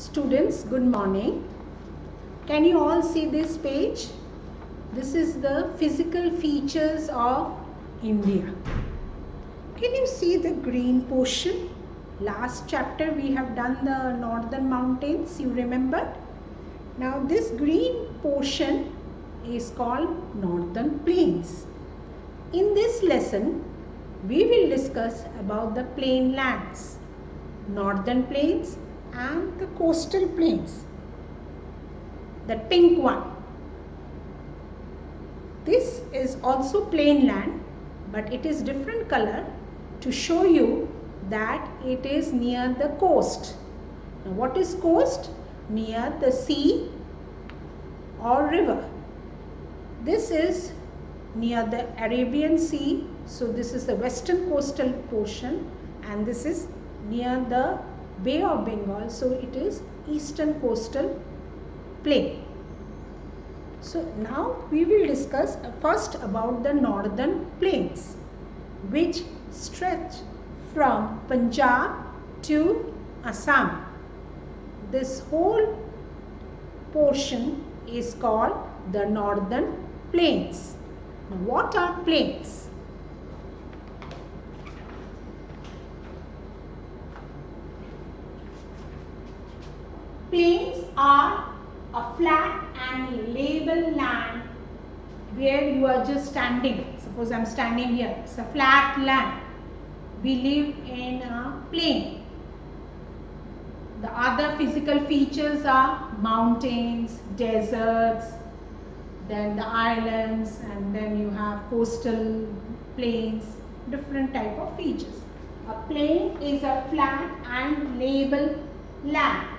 Students, good morning. Can you all see this page? This is the physical features of India. Can you see the green portion? Last chapter we have done the northern mountains, you remember? Now this green portion is called northern plains. In this lesson, we will discuss about the plain lands, northern plains and the coastal plains. The pink one. This is also plain land, but it is different color to show you that it is near the coast. Now what is coast? Near the sea or river. This is near the Arabian Sea, so this is the western coastal portion, and this is near the Bay of Bengal, so it is eastern coastal plain. So now we will discuss first about the northern plains, which stretch from Punjab to Assam. This whole portion is called the northern plains. Now what are plains? Plains are a flat and level land where you are just standing. Suppose I am standing here. It's a flat land. We live in a plain. The other physical features are mountains, deserts, then the islands, and then you have coastal plains, different type of features. A plain is a flat and level land.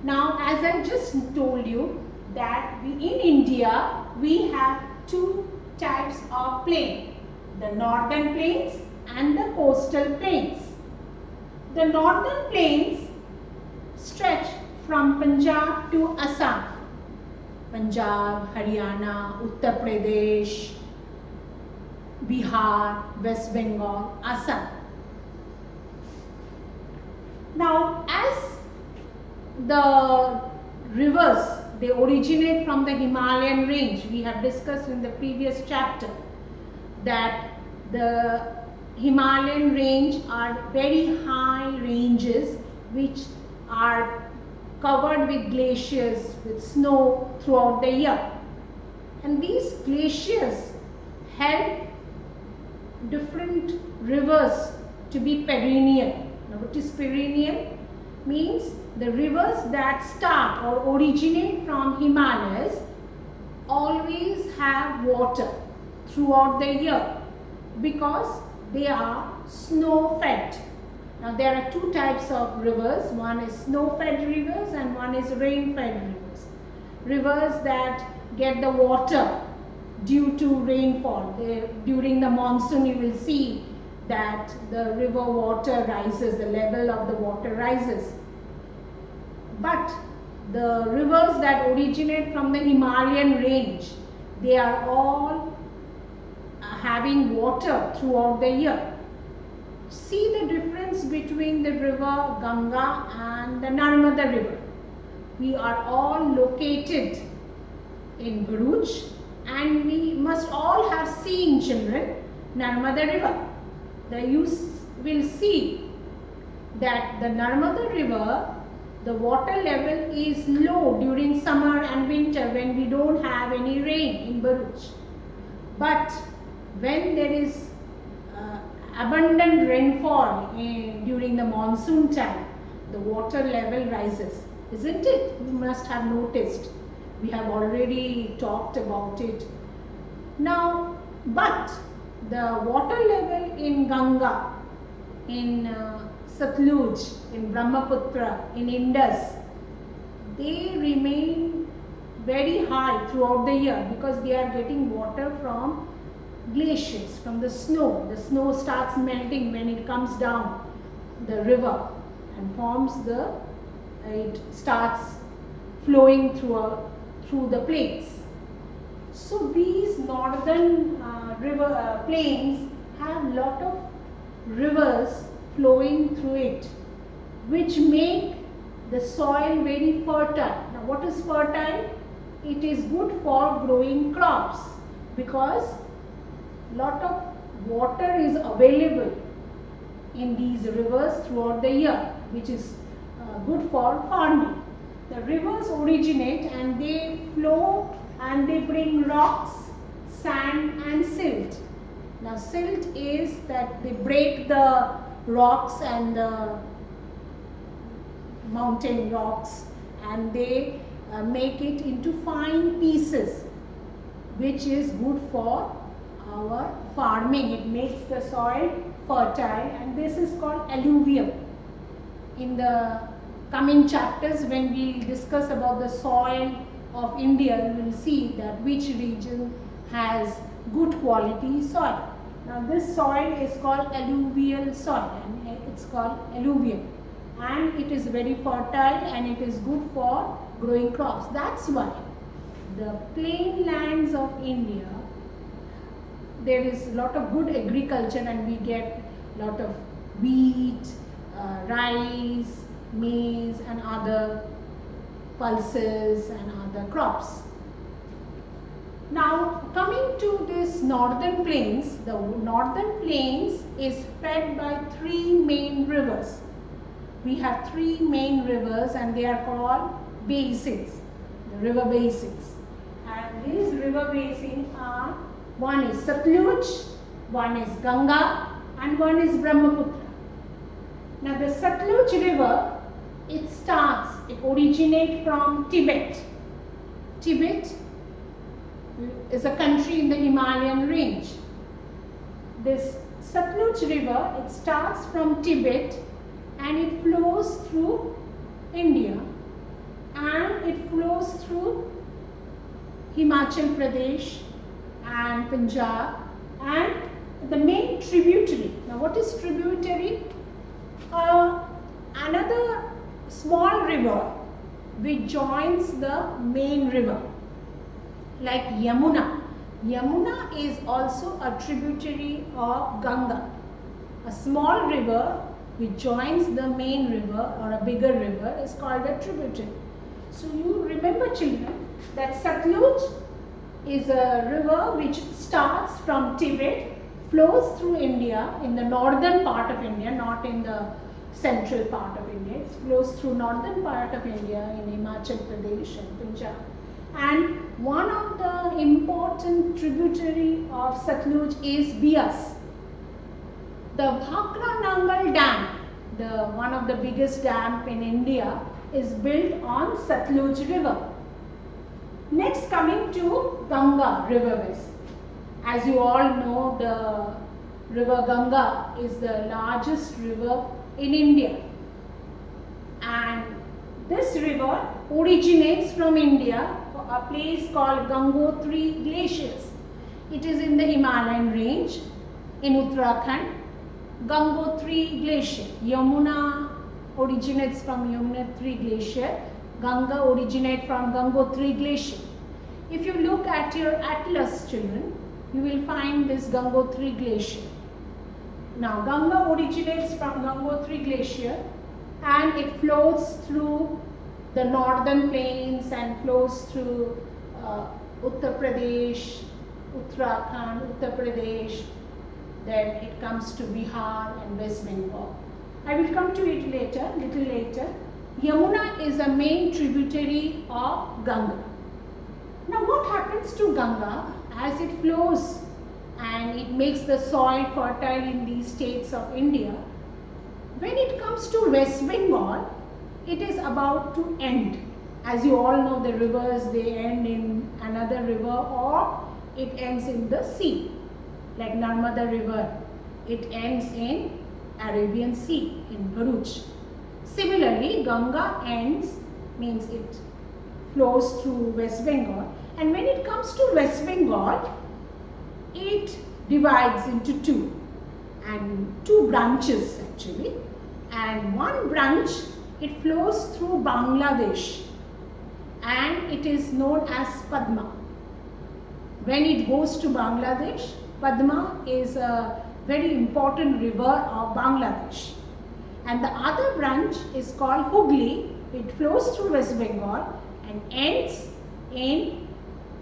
Now, as I just told you that in India we have two types of plain, the northern plains and the coastal plains. The northern plains stretch from Punjab to Assam. Punjab, Haryana, Uttar Pradesh, Bihar, West Bengal, Assam. Now, as the rivers, they originate from the Himalayan range. We have discussed in the previous chapter that the Himalayan range are very high ranges which are covered with glaciers, with snow throughout the year. And these glaciers help different rivers to be perennial. Now what is perennial? Means the rivers that start or originate from Himalayas always have water throughout the year because they are snow fed. Now there are two types of rivers, one is snow fed rivers and one is rain fed rivers. Rivers that get the water due to rainfall. During the monsoon you will see that the river water rises, the level of the water rises. But the rivers that originate from the Himalayan range, they are all having water throughout the year. See the difference between the river Ganga and the Narmada river. We are all located in Bharuch and we must all have seen, children, Narmada river. You will see that the Narmada river, the water level is low during summer and winter when we don't have any rain in Bharuch. But when there is abundant rainfall during the monsoon time, the water level rises, isn't it? You must have noticed. We have already talked about it. Now, but the water level in Ganga, in Satluj, in Brahmaputra, in Indus, they remain very high throughout the year because they are getting water from glaciers, from the snow. The snow starts melting when it comes down the river and forms it starts flowing through the plains. So these northern plains have lot of rivers flowing through it, which make the soil very fertile. Now what is fertile? It is good for growing crops because lot of water is available in these rivers throughout the year, which is good for farming. The rivers originate and they flow and they bring rocks, sand and silt. Now silt is that they break the rocks and the mountain rocks and they make it into fine pieces, which is good for our farming. It makes the soil fertile and this is called alluvium. In the coming chapters, when we discuss about the soil of India, you will see that which region has good quality soil. Now this soil is called alluvial soil and it's called alluvium, and it is very fertile and it is good for growing crops. That's why the plain lands of India, there is a lot of good agriculture and we get a lot of wheat, rice, maize and other pulses and other crops. Now coming to this northern plains, the northern plains is fed by three main rivers. We have three main rivers and they are called basins, the river basins. And these river basins are, one is Satluj, one is Ganga and one is Brahmaputra. Now the Satluj river, it originates from Tibet. Tibet is a country in the Himalayan range. This Satluj river, it starts from Tibet and it flows through India and it flows through Himachal Pradesh and Punjab and the main tributary. Now what is tributary? Another small river which joins the main river, like Yamuna. Yamuna is also a tributary of Ganga. A small river which joins the main river or a bigger river is called a tributary. So you remember, children, that Satluj is a river which starts from Tibet, flows through India in the northern part of India, not in the central part of India. It flows through northern part of India in Himachal Pradesh and Punjab. And one of the important tributary of Satluj is Bias. The Bhakra Nangal Dam, one of the biggest dam in India, is built on Satluj river. Next, coming to Ganga river basin. As you all know, the river Ganga is the largest river in India, and this river originates from India, a place called Gangotri Glaciers. It is in the Himalayan range in Uttarakhand. Gangotri Glacier. Yamuna originates from Yamunotri Glacier. Ganga originates from Gangotri Glacier. If you look at your atlas, children, you will find this Gangotri Glacier. Now Ganga originates from Gangotri Glacier and it flows through the northern plains and flows through Uttar Pradesh, Uttarakhand, Uttar Pradesh, then it comes to Bihar and West Bengal. I will come to it later, little later. Yamuna is a main tributary of Ganga. Now what happens to Ganga as it flows and it makes the soil fertile in these states of India? When it comes to West Bengal, it is about to end. As you all know, the rivers, they end in another river or it ends in the sea. Like Narmada river, it ends in Arabian Sea in Bharuch. Similarly, Ganga ends, means it flows through West Bengal, and when it comes to West Bengal, it divides into two branches actually, and one branch, it flows through Bangladesh and it is known as Padma. When it goes to Bangladesh, Padma is a very important river of Bangladesh, and the other branch is called Hooghly It flows through West Bengal and ends in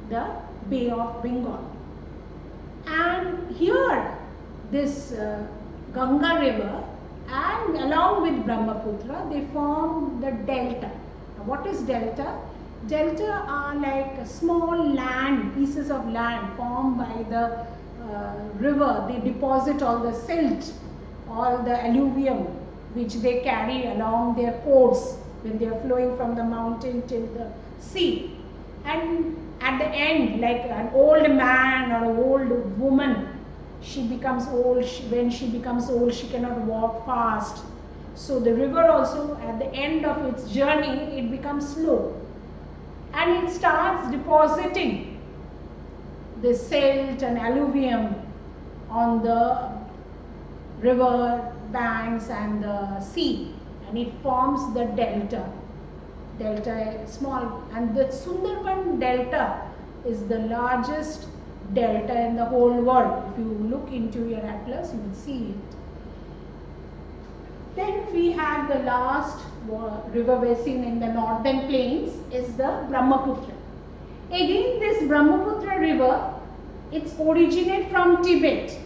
the Bay of Bengal. And here this Ganga river and along with Brahmaputra, they form the delta. Now what is delta? Delta are like small land, pieces of land formed by the river. They deposit all the silt, all the alluvium which they carry along their course when they are flowing from the mountain till the sea. And at the end, like an old man or an old woman, she becomes old. When she becomes old, she cannot walk fast. So the river also, at the end of its journey, it becomes slow. And it starts depositing the silt and alluvium on the river banks and the sea. And it forms the delta. Delta is small. And the Sundarban delta is the largest delta in the whole world. If you look into your atlas, you will see it. Then we have the last river basin in the northern plains is the Brahmaputra. Again, this Brahmaputra river, it's originated from Tibet.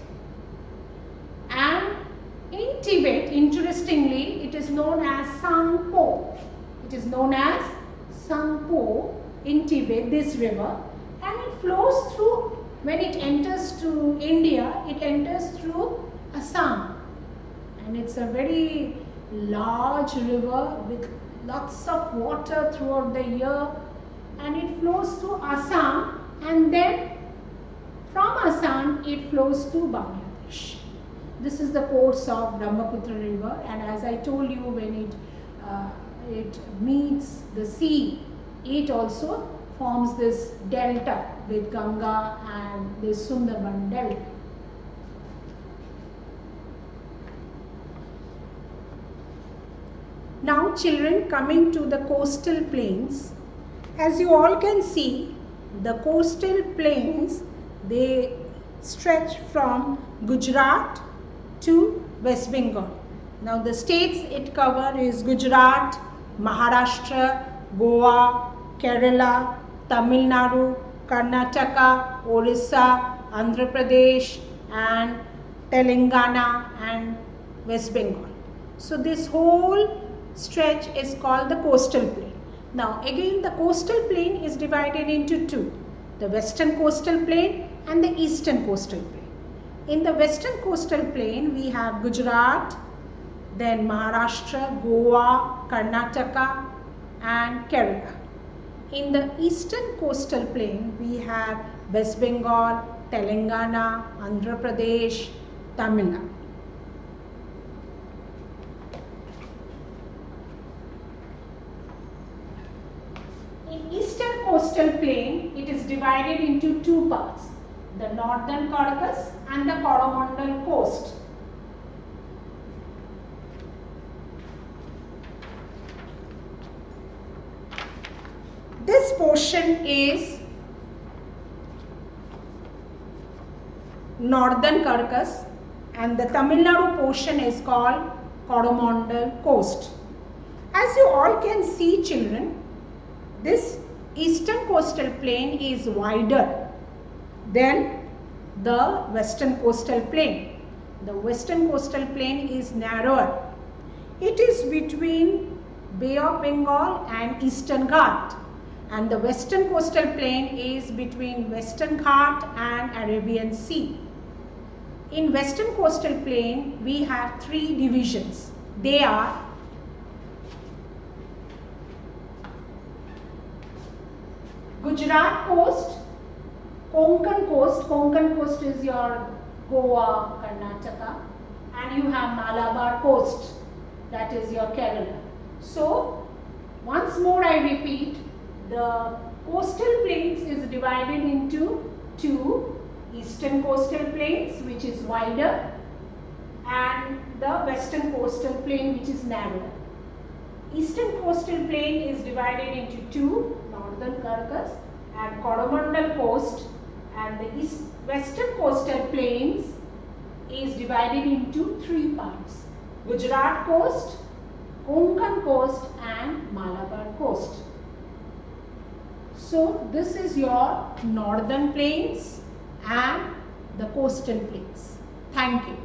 And in Tibet, interestingly, it is known as Sangpo. It is known as Sangpo in Tibet, this river. And it flows through, when it enters to India, it enters through Assam. And it's a very large river with lots of water throughout the year. And it flows through Assam, and then from Assam it flows to Bangladesh. This is the course of Brahmaputra river, and as I told you, when it meets the sea, it also forms this delta with Ganga and this Sundarban delta. Now children, coming to the coastal plains, as you all can see, the coastal plains, they stretch from Gujarat to West Bengal. Now the states it covers is Gujarat, Maharashtra, Goa, Kerala, Tamil Nadu, Karnataka, Orissa, Andhra Pradesh and Telangana and West Bengal. So this whole stretch is called the coastal plain. Now again, the coastal plain is divided into two, the western coastal plain and the eastern coastal plain. In the western coastal plain, we have Gujarat, then Maharashtra, Goa, Karnataka and Kerala. In the eastern coastal plain, we have West Bengal, Telangana, Andhra Pradesh, Tamil Nadu. In eastern coastal plain, it is divided into two parts, the northern Caucasus and the Coromandel coast. This portion is northern Caucasus and the Tamil Nadu portion is called Coromandel coast. As you all can see, children, this eastern coastal plain is wider than the western coastal plain. The western coastal plain is narrower. It is between Bay of Bengal and Eastern Ghat, and the western coastal plain is between Western Ghat and Arabian Sea. In western coastal plain, we have three divisions. They are Gujarat coast, Konkan coast. Konkan coast is your Goa, Karnataka, and you have Malabar coast, that is your Kerala. So once more I repeat, the coastal plains is divided into two, eastern coastal plains which is wider and the western coastal plain which is narrower. Eastern coastal plain is divided into two, northern Caucasus and Coromandel coast, and the western coastal plains is divided into three parts, Gujarat coast, Konkan coast and and Malabar coast. So this is your northern plains and the coastal plains. Thank you.